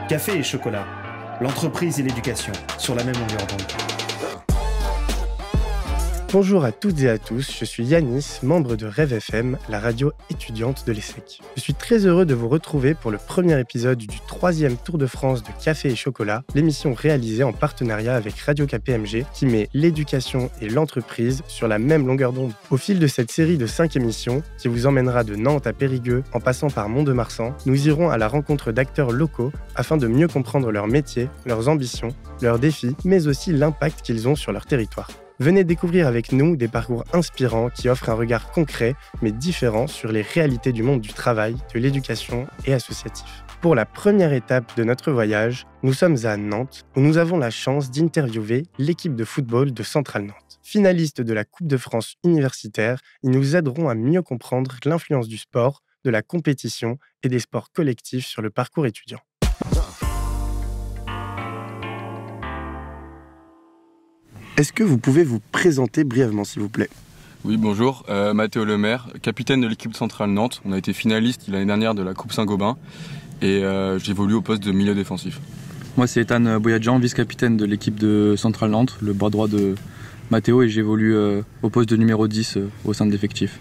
Café et chocolat, l'entreprise et l'éducation, sur la même longueur d'onde. Bonjour à toutes et à tous, je suis Yanis, membre de Rêve FM, la radio étudiante de l'ESSEC. Je suis très heureux de vous retrouver pour le premier épisode du 3e Tour de France de Café et Chocolat, l'émission réalisée en partenariat avec Radio KPMG qui met l'éducation et l'entreprise sur la même longueur d'onde. Au fil de cette série de 5 émissions, qui vous emmènera de Nantes à Périgueux en passant par Mont-de-Marsan, nous irons à la rencontre d'acteurs locaux afin de mieux comprendre leur métier, leurs ambitions, leurs défis, mais aussi l'impact qu'ils ont sur leur territoire. Venez découvrir avec nous des parcours inspirants qui offrent un regard concret mais différent sur les réalités du monde du travail, de l'éducation et associatif. Pour la première étape de notre voyage, nous sommes à Nantes où nous avons la chance d'interviewer l'équipe de football de Centrale Nantes. Finalistes de la Coupe de France universitaire, ils nous aideront à mieux comprendre l'influence du sport, de la compétition et des sports collectifs sur le parcours étudiant. Est-ce que vous pouvez vous présenter brièvement, s'il vous plaît ? Oui, bonjour. Mathéo Lemaire, capitaine de l'équipe Centrale Nantes. On a été finaliste l'année dernière de la Coupe Saint-Gobain et j'évolue au poste de milieu défensif. Moi, c'est Ethan Boyadjian, vice-capitaine de l'équipe de Centrale Nantes, le bras droit de Mathéo, et j'évolue au poste de numéro 10 au sein de l'effectif.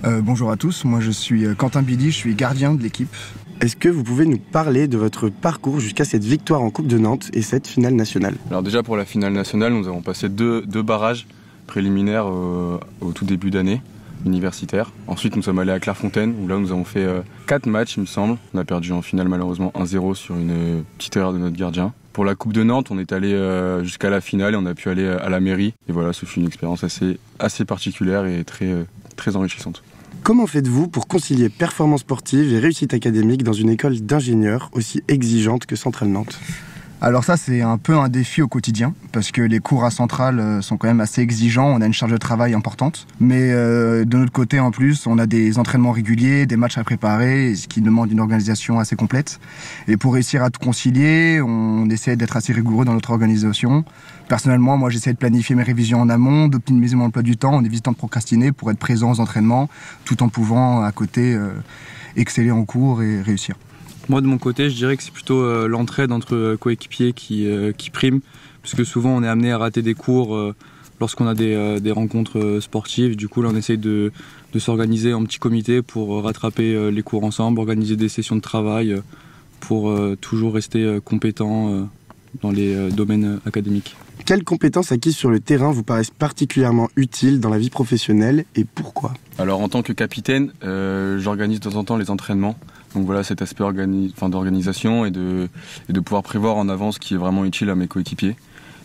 Bonjour à tous, moi je suis Quentin Billy, je suis gardien de l'équipe. Est-ce que vous pouvez nous parler de votre parcours jusqu'à cette victoire en Coupe de Nantes et cette finale nationale ? Alors déjà pour la finale nationale, nous avons passé deux barrages préliminaires au tout début d'année universitaire. Ensuite nous sommes allés à Clairefontaine où là nous avons fait 4 matchs il me semble. On a perdu en finale malheureusement 1-0 sur une petite erreur de notre gardien. Pour la Coupe de Nantes, on est allé jusqu'à la finale et on a pu aller à la mairie. Et voilà, ce fut une expérience assez particulière et très enrichissante. Comment faites-vous pour concilier performance sportive et réussite académique dans une école d'ingénieurs aussi exigeante que Centrale Nantes ? Alors ça c'est un peu un défi au quotidien parce que les cours à Centrale sont quand même assez exigeants, on a une charge de travail importante. Mais de notre côté en plus on a des entraînements réguliers, des matchs à préparer, ce qui demande une organisation assez complète. Et pour réussir à tout concilier, on essaie d'être assez rigoureux dans notre organisation. Personnellement, moi j'essaie de planifier mes révisions en amont, d'optimiser mon emploi du temps en évitant de procrastiner pour être présent aux entraînements tout en pouvant à côté exceller en cours et réussir. Moi, de mon côté, je dirais que c'est plutôt l'entraide entre coéquipiers qui prime, puisque souvent on est amené à rater des cours lorsqu'on a des rencontres sportives. Du coup, là, on essaye de s'organiser en petit comité pour rattraper les cours ensemble, organiser des sessions de travail pour toujours rester compétent dans les domaines académiques. Quelles compétences acquises sur le terrain vous paraissent particulièrement utiles dans la vie professionnelle et pourquoi ? Alors en tant que capitaine, j'organise de temps en temps les entraînements. Donc voilà cet aspect d'organisation et de pouvoir prévoir en avance ce qui est vraiment utile à mes coéquipiers.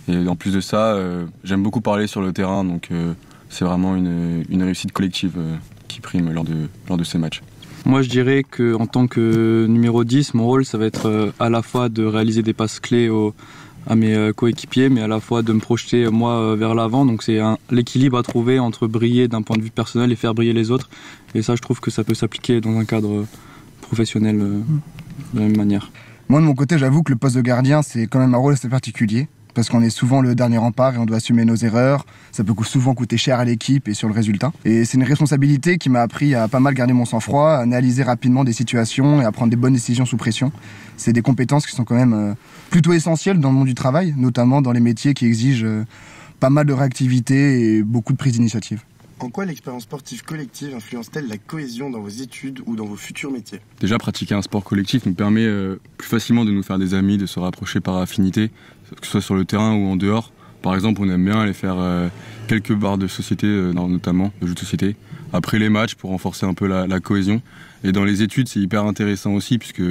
Et en plus de ça, j'aime beaucoup parler sur le terrain, donc c'est vraiment une réussite collective qui prime lors de ces matchs. Moi je dirais qu'en tant que numéro 10, mon rôle ça va être à la fois de réaliser des passes clés à mes coéquipiers, mais à la fois de me projeter moi vers l'avant. Donc c'est l'équilibre à trouver entre briller d'un point de vue personnel et faire briller les autres. Et ça je trouve que ça peut s'appliquer dans un cadre professionnel de la même manière. Moi de mon côté j'avoue que le poste de gardien c'est quand même un rôle assez particulier parce qu'on est souvent le dernier rempart et on doit assumer nos erreurs. Ça peut souvent coûter cher à l'équipe et sur le résultat. Et c'est une responsabilité qui m'a appris à pas mal garder mon sang-froid, à analyser rapidement des situations et à prendre des bonnes décisions sous pression. C'est des compétences qui sont quand même plutôt essentielles dans le monde du travail, notamment dans les métiers qui exigent pas mal de réactivité et beaucoup de prise d'initiative. En quoi l'expérience sportive collective influence-t-elle la cohésion dans vos études ou dans vos futurs métiers ? Déjà, pratiquer un sport collectif nous permet plus facilement de nous faire des amis, de se rapprocher par affinité, que ce soit sur le terrain ou en dehors. Par exemple, on aime bien aller faire quelques bars de société, notamment de jeux de société, après les matchs pour renforcer un peu la cohésion. Et dans les études, c'est hyper intéressant aussi puisque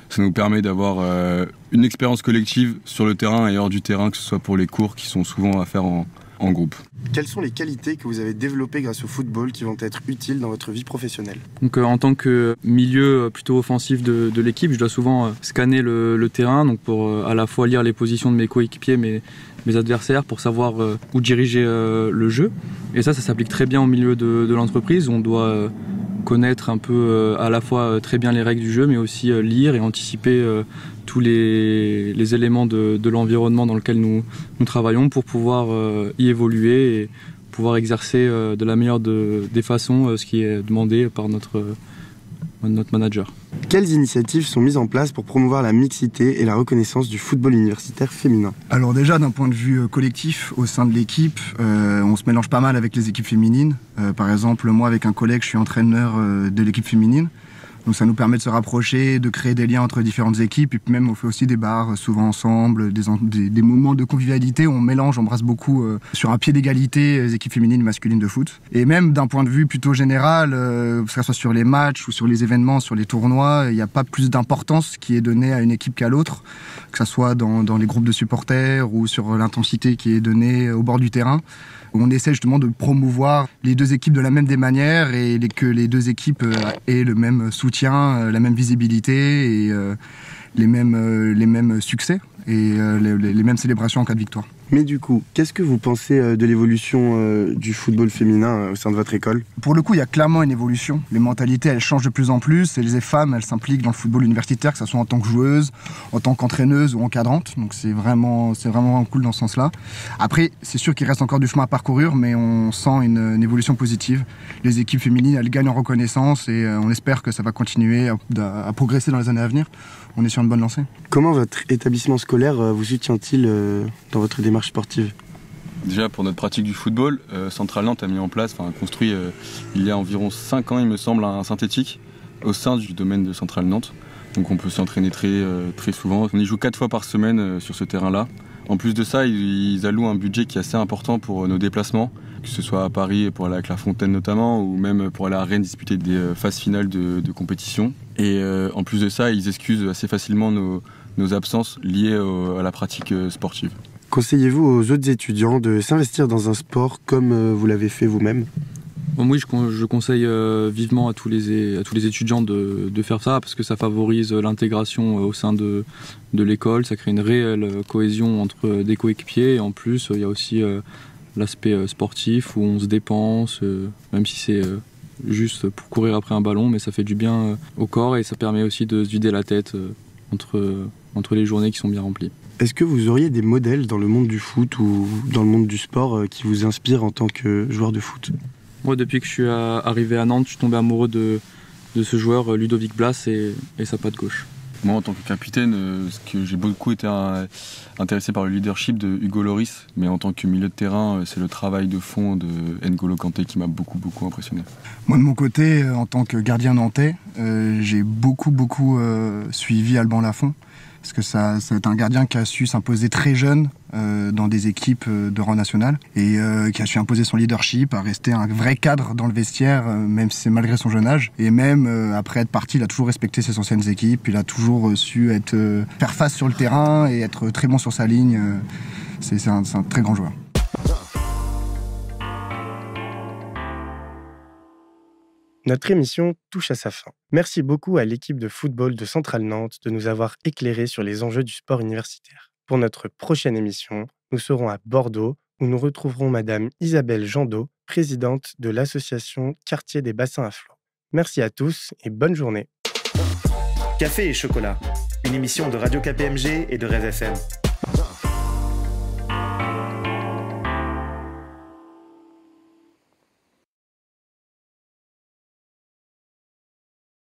ça nous permet d'avoir une expérience collective sur le terrain et hors du terrain, que ce soit pour les cours qui sont souvent à faire en groupe. Quelles sont les qualités que vous avez développées grâce au football qui vont être utiles dans votre vie professionnelle ? Donc en tant que milieu plutôt offensif de l'équipe, je dois souvent scanner le terrain donc pour à la fois lire les positions de mes coéquipiers, mes adversaires, pour savoir où diriger le jeu. Et ça s'applique très bien au milieu de l'entreprise. On doit connaître un peu à la fois très bien les règles du jeu, mais aussi lire et anticiper tous les éléments de l'environnement dans lequel nous travaillons pour pouvoir y évoluer et pouvoir exercer de la meilleure des façons ce qui est demandé par notre notre manager. Quelles initiatives sont mises en place pour promouvoir la mixité et la reconnaissance du football universitaire féminin ? Alors déjà, d'un point de vue collectif, au sein de l'équipe, on se mélange pas mal avec les équipes féminines. Par exemple, moi, avec un collègue, je suis entraîneur de l'équipe féminine. Donc ça nous permet de se rapprocher, de créer des liens entre différentes équipes. Et puis même, on fait aussi des bars, souvent ensemble, des moments de convivialité où on mélange, on brasse beaucoup sur un pied d'égalité les équipes féminines et masculines de foot. Et même d'un point de vue plutôt général, que ce soit sur les matchs ou sur les événements, sur les tournois, il n'y a pas plus d'importance qui est donnée à une équipe qu'à l'autre, que ce soit dans les groupes de supporters ou sur l'intensité qui est donnée au bord du terrain. On essaie justement de promouvoir les deux équipes de la même des manières et que les deux équipes aient le même soutien, la même visibilité et les mêmes succès et les mêmes célébrations en cas de victoire. Mais du coup, qu'est-ce que vous pensez de l'évolution du football féminin au sein de votre école ? Pour le coup, il y a clairement une évolution. Les mentalités, elles changent de plus en plus et les femmes, elles s'impliquent dans le football universitaire, que ce soit en tant que joueuse, en tant qu'entraîneuse ou encadrante. Donc c'est vraiment cool dans ce sens-là. Après, c'est sûr qu'il reste encore du chemin à parcourir, mais on sent une évolution positive. Les équipes féminines, elles gagnent en reconnaissance et on espère que ça va continuer à progresser dans les années à venir. On est sur une bonne lancée. Comment votre établissement scolaire vous soutient-il dans votre démarche sportive ? Déjà pour notre pratique du football, Centrale Nantes a mis en place, construit il y a environ 5 ans il me semble, un synthétique au sein du domaine de Centrale Nantes. Donc on peut s'y entraîner très souvent. On y joue 4 fois par semaine sur ce terrain-là. En plus de ça, ils allouent un budget qui est assez important pour nos déplacements, que ce soit à Paris pour aller à Clairefontaine notamment, ou même pour aller à Rennes disputer des phases finales de compétition. Et en plus de ça, ils excusent assez facilement nos absences liées à la pratique sportive. Conseillez-vous aux autres étudiants de s'investir dans un sport comme vous l'avez fait vous-même ? Bon, oui, je conseille vivement à tous les étudiants de faire ça parce que ça favorise l'intégration au sein de l'école, ça crée une réelle cohésion entre des coéquipiers et en plus il y a aussi l'aspect sportif où on se dépense, même si c'est juste pour courir après un ballon, mais ça fait du bien au corps et ça permet aussi de se vider la tête entre les journées qui sont bien remplies. Est-ce que vous auriez des modèles dans le monde du foot ou dans le monde du sport qui vous inspirent en tant que joueur de foot ? Moi, depuis que je suis arrivé à Nantes, je suis tombé amoureux de ce joueur, Ludovic Blas, et sa patte gauche. Moi, en tant que capitaine, j'ai beaucoup été intéressé par le leadership de Hugo Lloris, mais en tant que milieu de terrain, c'est le travail de fond de N'Golo Kanté qui m'a beaucoup impressionné. Moi, de mon côté, en tant que gardien nantais, j'ai beaucoup suivi Alban Lafont. Parce que c'est un gardien qui a su s'imposer très jeune dans des équipes de rang national et qui a su imposer son leadership, à rester un vrai cadre dans le vestiaire, même si c'est malgré son jeune âge. Et même après être parti, il a toujours respecté ses anciennes équipes, il a toujours su faire face sur le terrain et être très bon sur sa ligne. C'est un très grand joueur. Notre émission touche à sa fin. Merci beaucoup à l'équipe de football de Centrale Nantes de nous avoir éclairés sur les enjeux du sport universitaire. Pour notre prochaine émission, nous serons à Bordeaux où nous retrouverons Madame Isabelle Jandot, présidente de l'association Quartier des Bassins à Flot. Merci à tous et bonne journée. Café et chocolat, une émission de Radio KPMG et de Rêve FM.